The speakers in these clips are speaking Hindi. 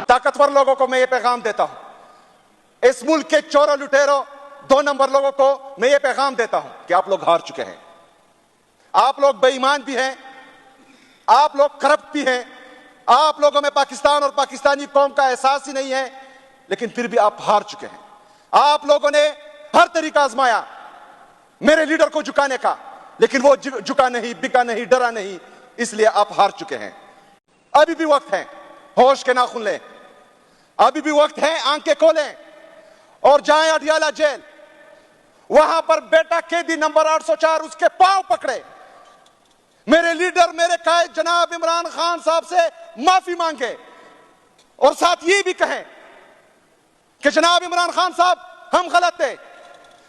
ताकतवर लोगों को मैं ये पैगाम देता हूं, इस मुल्क के चोरों लुटेरों 2 नंबर लोगों को मैं ये पैगाम देता हूं कि आप लोग हार चुके हैं। आप लोग बेईमान भी हैं, आप लोग करप्ट भी हैं, आप लोगों में पाकिस्तान और पाकिस्तानी कौम का एहसास ही नहीं है, लेकिन फिर भी आप हार चुके हैं। आप लोगों ने हर तरीका आजमाया मेरे लीडर को झुकाने का, लेकिन वो झुका नहीं, बिका नहीं, डरा नहीं, इसलिए आप हार चुके हैं। अभी भी वक्त है, होश के नाखून लें, अभी भी वक्त है, आंखें खोलें और जाएं अडियाला जेल। वहां पर बेटा कैदी नंबर 804 उसके पांव पकड़े, मेरे लीडर, मेरे कायद जनाब इमरान खान साहब से माफी मांगे और साथ ये भी कहें कि जनाब इमरान खान साहब, हम गलत थे,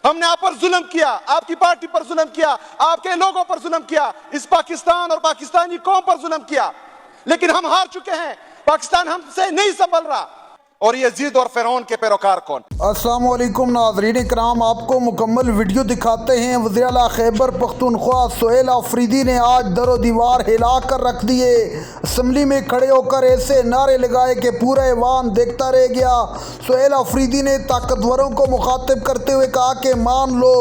हमने आप पर जुल्म किया, आपकी पार्टी पर जुल्म किया, आपके लोगों पर जुल्म किया, इस पाकिस्तान और पाकिस्तानी कौम पर जुल्म किया, लेकिन हम हार चुके हैं, पाकिस्तान हमसे नहीं संभल रहा। और यजीद और फिरौन के पैरोकार कौन? अस्सलाम वालेकुम नाज़रीन इकराम, आपको मुकम्मल वीडियो दिखाते हैं। वज़ीर आला खैबर पख्तूनख्वा सुहेल आफरीदी ने आज दरो दीवार हिला कर रख दिए। असम्बली में खड़े होकर ऐसे नारे लगाए कि पूरा ऐवान देखता रह गया। सुहेल आफरीदी ने ताकतवरों को मुखातिब करते हुए कहा कि मान लो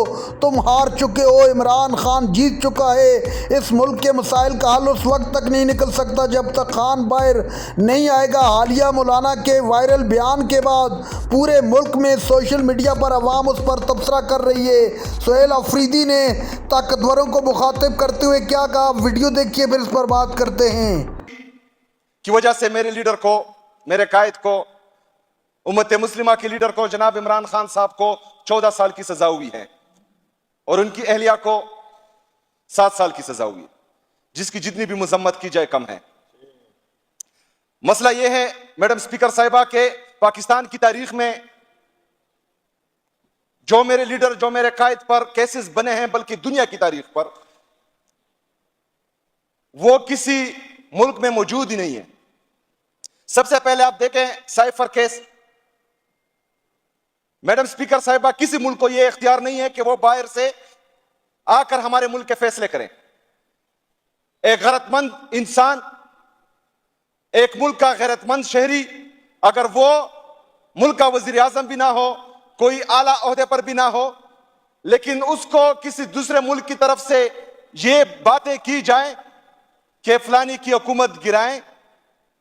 तुम हार चुके हो, इमरान खान जीत चुका है। इस मुल्क के मसाइल का हल उस वक्त तक नहीं निकल सकता जब तक खान बाहर नहीं आएगा। हालिया मौलाना के वायरल बयान के बाद पूरे मुल्क में सोशल मीडिया पर अवाम उस पर तबसरा कर रही है। सुहेल आफरीदी ने ताकतवरों को मुखातिब करते हुए क्या कहा, वीडियो देखिए, फिर इस पर बात करते हैं। की वजह से मेरे लीडर को, मेरे कायद को, उम्मत मुस्लिमा के लीडर को, जनाब इमरान खान साहब को 14 साल की सजा हुई है और उनकी अहलिया को 7 साल की सजा हुई, जिसकी जितनी भी मजम्मत की जाए कम है। मसला यह है मैडम स्पीकर साहिबा के पाकिस्तान की तारीख में जो मेरे लीडर, जो मेरे कायद पर केसेस बने हैं, बल्कि दुनिया की तारीख पर वो किसी मुल्क में मौजूद ही नहीं है। सबसे पहले आप देखें साइफर केस। मैडम स्पीकर साहिबा, किसी मुल्क को यह इख्तियार नहीं है कि वो बाहर से आकर हमारे मुल्क के फैसले करें। एक गैरतमंद इंसान, एक मुल्क का गैरतमंद शहरी, अगर वो मुल्क का वजीर आजम भी ना हो, कोई आला ओहदे पर भी ना हो, लेकिन उसको किसी दूसरे मुल्क की तरफ से ये बातें की जाए कि फलानी की हुकूमत गिराएं,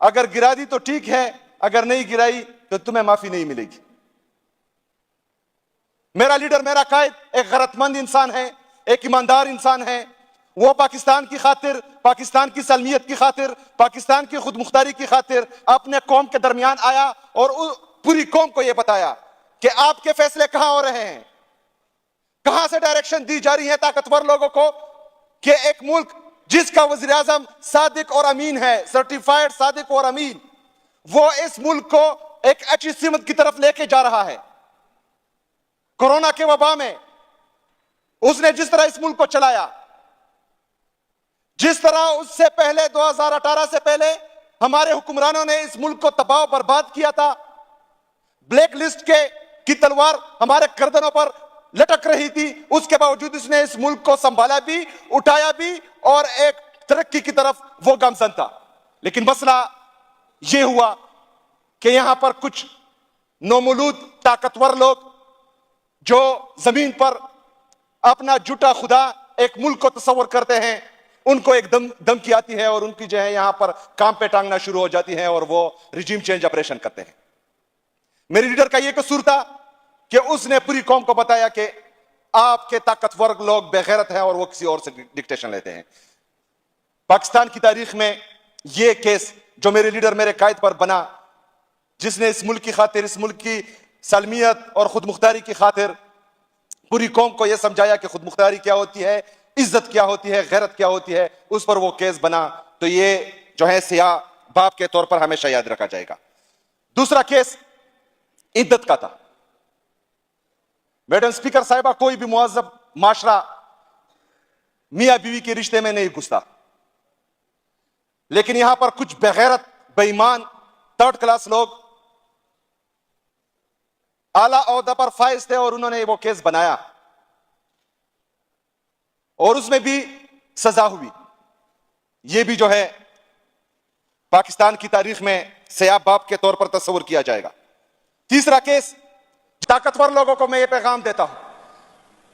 अगर गिरा दी तो ठीक है, अगर नहीं गिराई तो तुम्हें माफी नहीं मिलेगी। मेरा लीडर, मेरा कायद एक गैरतमंद इंसान है, एक ईमानदार इंसान है। वो पाकिस्तान की खातिर, पाकिस्तान की सलमियत की खातिर, पाकिस्तान की खुद मुख्तारी की खातिर अपने कौम के दरमियान आया और पूरी कौम को यह बताया कि आपके फैसले कहां हो रहे हैं, कहां से डायरेक्शन दी जा रही है ताकतवर लोगों को कि एक मुल्क जिसका वजीर आजम सादिक और अमीन है, सर्टिफाइड सादिक और अमीन, वो इस मुल्क को एक अच्छी सिमत की तरफ लेके जा रहा है। कोरोना के वबा में उसने जिस तरह इस मुल्क को चलाया, जिस तरह उससे पहले 2018 से पहले हमारे हुक्मरानों ने इस मुल्क को तबाह बर्बाद किया था, ब्लैक लिस्ट की तलवार हमारे गर्दनों पर लटक रही थी, उसके बावजूद इसने इस मुल्क को संभाला भी, उठाया भी और एक तरक्की की तरफ वो गामजन था। लेकिन मसला यह हुआ कि यहां पर कुछ नौमूलूद ताकतवर लोग जो जमीन पर अपना झूठा खुदा एक मुल्क को तस्वर करते हैं, उनको एक धमकी आती है और उनकी जो है यहां पर काम पे टांगना शुरू हो जाती है और वो रिजीम चेंज ऑपरेशन करते हैं। मेरे लीडर का यह कसूर था कि उसने पूरी कौम को बताया कि आपके ताकतवर लोग बेगैरत हैं और वो किसी और से डिक्टेशन लेते हैं। पाकिस्तान की तारीख में यह केस जो मेरे लीडर, मेरे कायद पर बना, जिसने इस मुल्क की खातिर, इस मुल्क की सलमियत और खुद मुख्तारी की खातिर पूरी कौम को यह समझाया कि खुद मुख्तारी क्या होती है, इज्जत क्या होती है, गैरत क्या होती है, उस पर वो केस बना, तो ये जो है सियाह बाप के तौर पर हमेशा याद रखा जाएगा। दूसरा केस इद्दत का था। मैडम स्पीकर साहिबा, कोई भी मुअज़्ज़ब माशरा मियां बीवी के रिश्ते में नहीं घुसता, लेकिन यहां पर कुछ बेगैरत, बेईमान, थर्ड क्लास लोग आला ओहदा पर फाइज थे और उन्होंने वो केस बनाया और उसमें भी सजा हुई। ये भी जो है पाकिस्तान की तारीख में सयाब बाप के तौर पर तस्वर किया जाएगा। तीसरा केस, ताकतवर लोगों को मैं ये पैगाम देता हूं,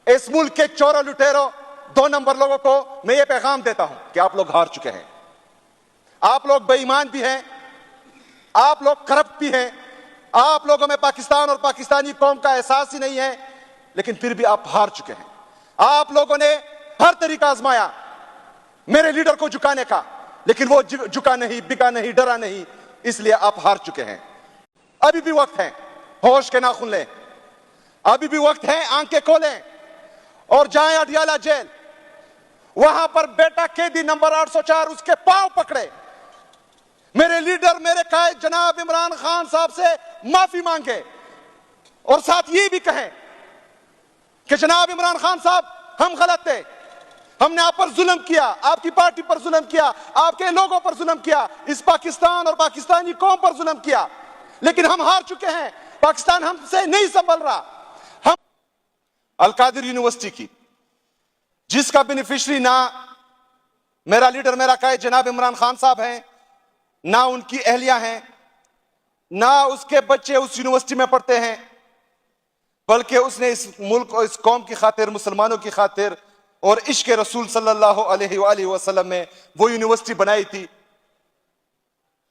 इस मुल्क के चोरों लुटेरों 2 नंबर लोगों को मैं ये पैगाम देता हूं कि आप लोग हार चुके हैं। आप लोग बेईमान भी हैं, आप लोग करप्ट भी हैं, आप लोगों में पाकिस्तान और पाकिस्तानी कौम का एहसास ही नहीं है, लेकिन फिर भी आप हार चुके हैं। आप लोगों ने हर तरीका आजमाया मेरे लीडर को झुकाने का, लेकिन वो झुका नहीं, बिका नहीं, डरा नहीं, इसलिए आप हार चुके हैं। अभी भी वक्त है, होश के नाखून लें, अभी भी वक्त है, आंखें खोलें और जाएं अडियाला जेल। वहां पर बेटा कैदी नंबर 804 उसके पांव पकड़े, मेरे लीडर, मेरे कायद जनाब इमरान खान साहब से माफी मांगे और साथ ये भी कहें कि जनाब इमरान खान साहब, हम गलत थे, हमने आप पर जुल्म किया, आपकी पार्टी पर जुल्म किया, आपके लोगों पर जुल्म किया, इस पाकिस्तान और पाकिस्तानी कौम पर जुल्म किया, लेकिन हम हार चुके हैं, पाकिस्तान हमसे नहीं संभल रहा। हम अलकादिर यूनिवर्सिटी की, जिसका बेनिफिशियरी ना मेरा लीडर, मेरा कायद जनाब इमरान खान साहब हैं, ना उनकी अहलिया हैं, ना उसके बच्चे उस यूनिवर्सिटी में पढ़ते हैं, बल्कि उसने इस मुल्क और इस कौम की खातिर, मुसलमानों की खातिर और इश्क रसूल सल्लल्लाहु अलैहि वसल्लम में वो यूनिवर्सिटी बनाई थी,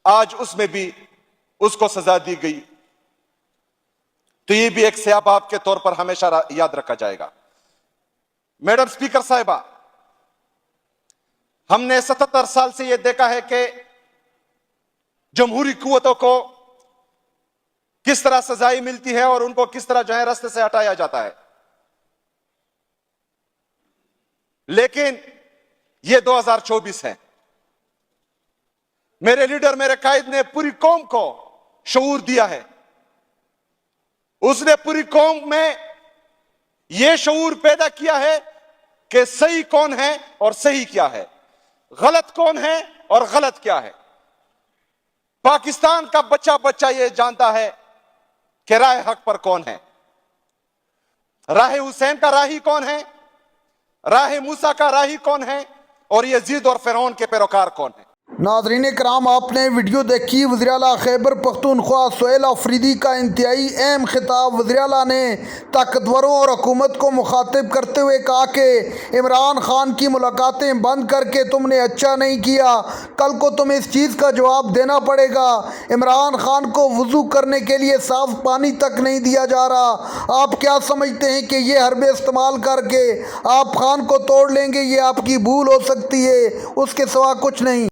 आज उसमें भी उसको सजा दी गई। तो ये भी एक सयाबाब के तौर पर हमेशा याद रखा जाएगा। मैडम स्पीकर साहिबा, हमने 77 साल से यह देखा है कि जमहूरी कुव्वतों को किस तरह सजाएं मिलती है और उनको किस तरह जो है रास्ते से हटाया जाता है, लेकिन यह 2024 है। मेरे लीडर, मेरे कायद ने पूरी कौम को शऊर दिया है, उसने पूरी कौम में यह शऊर पैदा किया है कि सही कौन है और सही क्या है, गलत कौन है और गलत क्या है। पाकिस्तान का बच्चा बच्चा यह जानता है कि राह हक पर कौन है, राह हुसैन का राही कौन है, राह मूसा का राही कौन है और यजीद और फिरौन के पैरोकार कौन है। नाज़रीन कराम, आपने वीडियो देखी। वज़ीर आला खैबर पख्तूनख्वा सोहेल अफरीदी का इंतहाई अहम खिताब। वज़ीर आला ने ताकतवरों और हुकूमत को मुखातिब करते हुए कहा कि इमरान खान की मुलाकातें बंद करके तुमने अच्छा नहीं किया, कल को तुम्हें इस चीज़ का जवाब देना पड़ेगा। इमरान खान को वज़ू करने के लिए साफ़ पानी तक नहीं दिया जा रहा। आप क्या समझते हैं कि ये हरबे इस्तेमाल करके आप खान को तोड़ लेंगे? ये आपकी भूल हो सकती है, उसके सिवा कुछ नहीं।